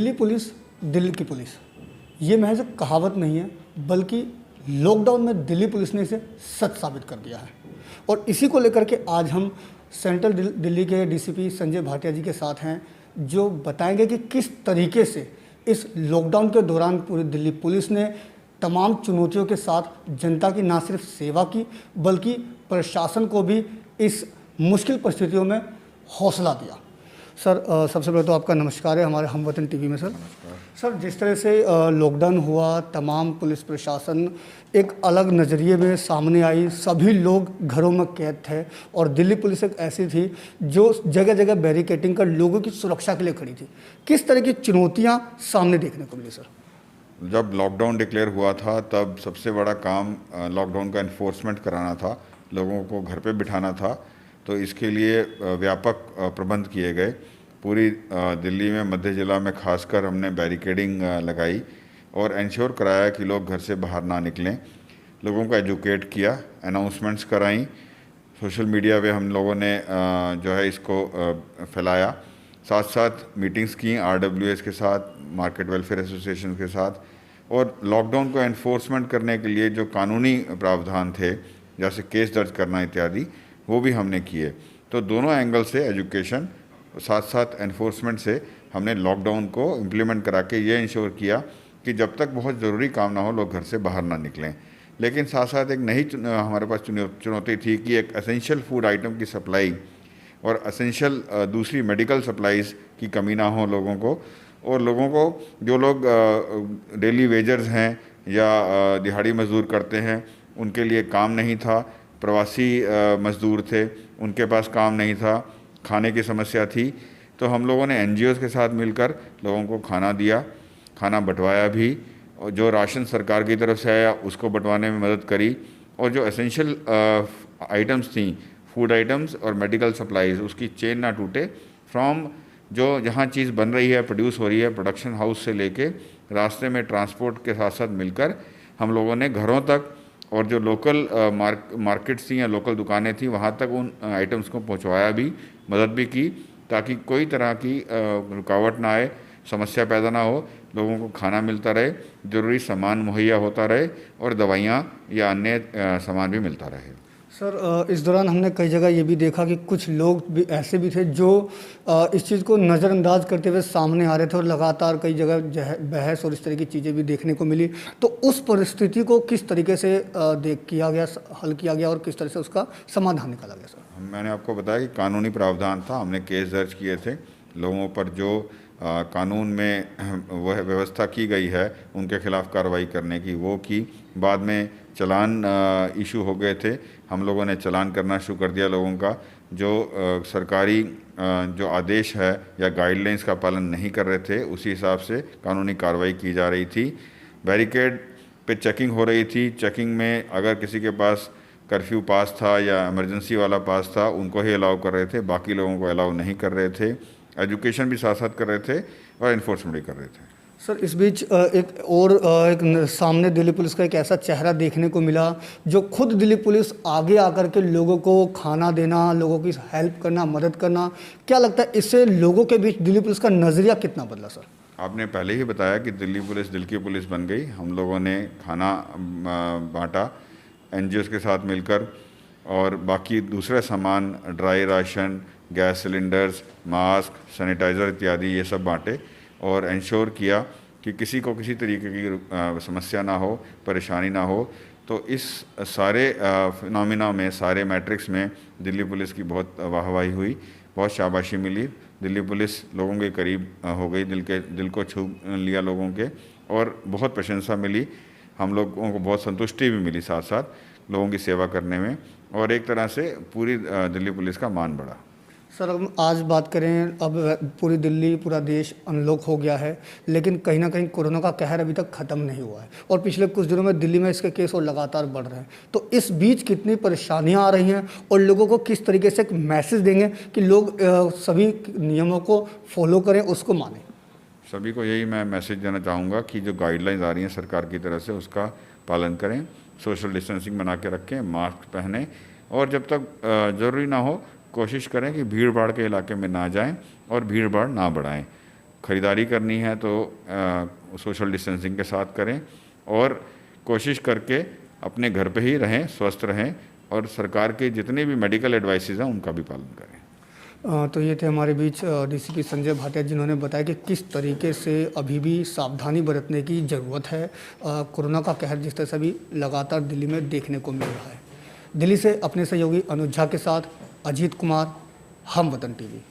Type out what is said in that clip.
Delhi police, Delhi की police, ये महज एक कहावत नहीं है, बल्कि लॉकडाउन में दिल्ली पुलिस ने इसे सच साबित कर दिया है। और इसी को लेकर के आज हम सेंट्रल दिल्ली के डीसीपी संजय भाटिया जी के साथ हैं, जो बताएंगे कि किस तरीके से इस लॉकडाउन के दौरान पूरी दिल्ली पुलिस ने तमाम चुनौतियों के साथ जनता की ना सिर्फ सेवा की, बल्कि प्रशासन को भी इस मुश्किल परिस्थितियों में हौसला दिया। सर, सबसे पहले तो आपका नमस्कार है हमारे हमवतन टीवी में। सर, जिस तरह से लॉकडाउन हुआ, तमाम पुलिस प्रशासन एक अलग नज़रिए में सामने आई, सभी लोग घरों में कैद थे और दिल्ली पुलिस एक ऐसी थी जो जगह जगह बैरिकेडिंग कर लोगों की सुरक्षा के लिए खड़ी थी। किस तरह की चुनौतियां सामने देखने को मिली सर? जब लॉकडाउन डिक्लेयर हुआ था तब सबसे बड़ा काम लॉकडाउन का इन्फोर्समेंट कराना था, लोगों को घर पे बिठाना था। तो इसके लिए व्यापक प्रबंध किए गए। पूरी दिल्ली में, मध्य जिला में खासकर हमने बैरिकेडिंग लगाई और इंश्योर कराया कि लोग घर से बाहर ना निकलें। लोगों को एजुकेट किया, अनाउंसमेंट्स कराई, सोशल मीडिया पे हम लोगों ने जो है इसको फैलाया। साथ साथ मीटिंग्स की RWS के साथ, मार्केट वेलफेयर एसोसिएशन के साथ। और लॉकडाउन को एनफोर्समेंट करने के लिए जो कानूनी प्रावधान थे, जैसे केस दर्ज करना इत्यादि, वो भी हमने किए। तो दोनों एंगल से, एजुकेशन साथ साथ एनफोर्समेंट से, हमने लॉकडाउन को इम्प्लीमेंट करा के ये इंश्योर किया कि जब तक बहुत ज़रूरी काम ना हो लोग घर से बाहर ना निकलें। लेकिन साथ साथ एक नई हमारे पास चुनौती थी कि एक एसेंशियल फूड आइटम की सप्लाई और एसेंशियल दूसरी मेडिकल सप्लाईज़ की कमी ना हो लोगों को। और लोगों को, जो लोग डेली वेजर्स हैं या दिहाड़ी मजदूर करते हैं, उनके लिए काम नहीं था। प्रवासी मजदूर थे, उनके पास काम नहीं था, खाने की समस्या थी। तो हम लोगों ने NGOs के साथ मिलकर लोगों को खाना दिया, खाना बंटवाया भी, और जो राशन सरकार की तरफ से आया उसको बंटवाने में मदद करी। और जो एसेंशियल आइटम्स थी, फूड आइटम्स और मेडिकल सप्लाईज़, उसकी चेन ना टूटे। फ्रॉम जो जहाँ चीज़ बन रही है, प्रोड्यूस हो रही है, प्रोडक्शन हाउस से लेके रास्ते में ट्रांसपोर्ट के साथ साथ मिलकर हम लोगों ने घरों तक और जो लोकल मार्केट्स थी या लोकल दुकानें थी वहाँ तक उन आइटम्स को पहुँचवाया भी, मदद भी की, ताकि कोई तरह की रुकावट ना आए, समस्या पैदा ना हो, लोगों को खाना मिलता रहे, ज़रूरी सामान मुहैया होता रहे और दवाइयाँ या अन्य सामान भी मिलता रहे। सर, इस दौरान हमने कई जगह ये भी देखा कि कुछ लोग भी ऐसे भी थे जो इस चीज़ को नज़रअंदाज करते हुए सामने आ रहे थे और लगातार कई जगह बहस और इस तरह की चीज़ें भी देखने को मिली। तो उस परिस्थिति को किस तरीके से किया गया, हल किया गया और किस तरह से उसका समाधान निकाला गया? सर, मैंने आपको बताया कि कानूनी प्रावधान था, हमने केस दर्ज किए थे। लोगों पर जो कानून में वह व्यवस्था की गई है उनके खिलाफ कार्रवाई करने की, वो की। बाद में चालान इशू हो गए थे, हम लोगों ने चालान करना शुरू कर दिया लोगों का। जो सरकारी जो आदेश है या गाइडलाइंस का पालन नहीं कर रहे थे, उसी हिसाब से कानूनी कार्रवाई की जा रही थी। बैरिकेड पे चेकिंग हो रही थी। चेकिंग में अगर किसी के पास कर्फ्यू पास था या इमरजेंसी वाला पास था, उनको ही अलाउ कर रहे थे, बाकी लोगों को अलाउ नहीं कर रहे थे। एजुकेशन भी साथ साथ कर रहे थे और इन्फोर्समेंट भी कर रहे थे। सर, इस बीच एक सामने दिल्ली पुलिस का एक ऐसा चेहरा देखने को मिला जो खुद दिल्ली पुलिस आगे आकर के लोगों को खाना देना, लोगों की हेल्प करना, मदद करना। क्या लगता है इससे लोगों के बीच दिल्ली पुलिस का नज़रिया कितना बदला? सर, आपने पहले ही बताया कि दिल्ली पुलिस दिल की पुलिस बन गई। हम लोगों ने खाना बांटा NGOs के साथ मिलकर, और बाकी दूसरा सामान, dry ration, gas cylinders, mask, sanitiser इत्यादि, ये सब बांटे और इंश्योर किया कि किसी को किसी तरीके की समस्या ना हो, परेशानी ना हो। तो इस सारे फिनोमिना में, सारे मैट्रिक्स में दिल्ली पुलिस की बहुत वाहवाही हुई, बहुत शाबाशी मिली। दिल्ली पुलिस लोगों के करीब हो गई, दिल को छू लिया लोगों के, और बहुत प्रशंसा मिली। हम लोगों को बहुत संतुष्टि भी मिली साथ साथ लोगों की सेवा करने में, और एक तरह से पूरी दिल्ली पुलिस का मान बढ़ा। सर, हम आज बात करें, अब पूरी दिल्ली, पूरा देश अनलॉक हो गया है, लेकिन कहीं ना कहीं कोरोना का कहर अभी तक ख़त्म नहीं हुआ है और पिछले कुछ दिनों में दिल्ली में इसके केस और लगातार बढ़ रहे हैं। तो इस बीच कितनी परेशानियां आ रही हैं और लोगों को किस तरीके से एक मैसेज देंगे कि लोग सभी नियमों को फॉलो करें, उसको मानें? सभी को यही मैं मैसेज देना चाहूँगा कि जो गाइडलाइंस आ रही हैं सरकार की तरफ से, उसका पालन करें, सोशल डिस्टेंसिंग बना के रखें, मास्क पहनें, और जब तक ज़रूरी ना हो कोशिश करें कि भीड़ भाड़ के इलाके में ना जाएं और भीड़ भाड़ ना बढ़ाएं। ख़रीदारी करनी है तो सोशल डिस्टेंसिंग के साथ करें और कोशिश करके अपने घर पे ही रहें, स्वस्थ रहें और सरकार के जितने भी मेडिकल एडवाइसेस हैं उनका भी पालन करें। तो ये थे हमारे बीच डीसीपी संजय भाटिया, जिन्होंने बताया कि किस तरीके से अभी भी सावधानी बरतने की ज़रूरत है। कोरोना का कहर जिस तरह से अभी लगातार दिल्ली में देखने को मिल रहा है। दिल्ली से अपने सहयोगी अनुज झा के साथ अजीत कुमार, हम वतन टीवी।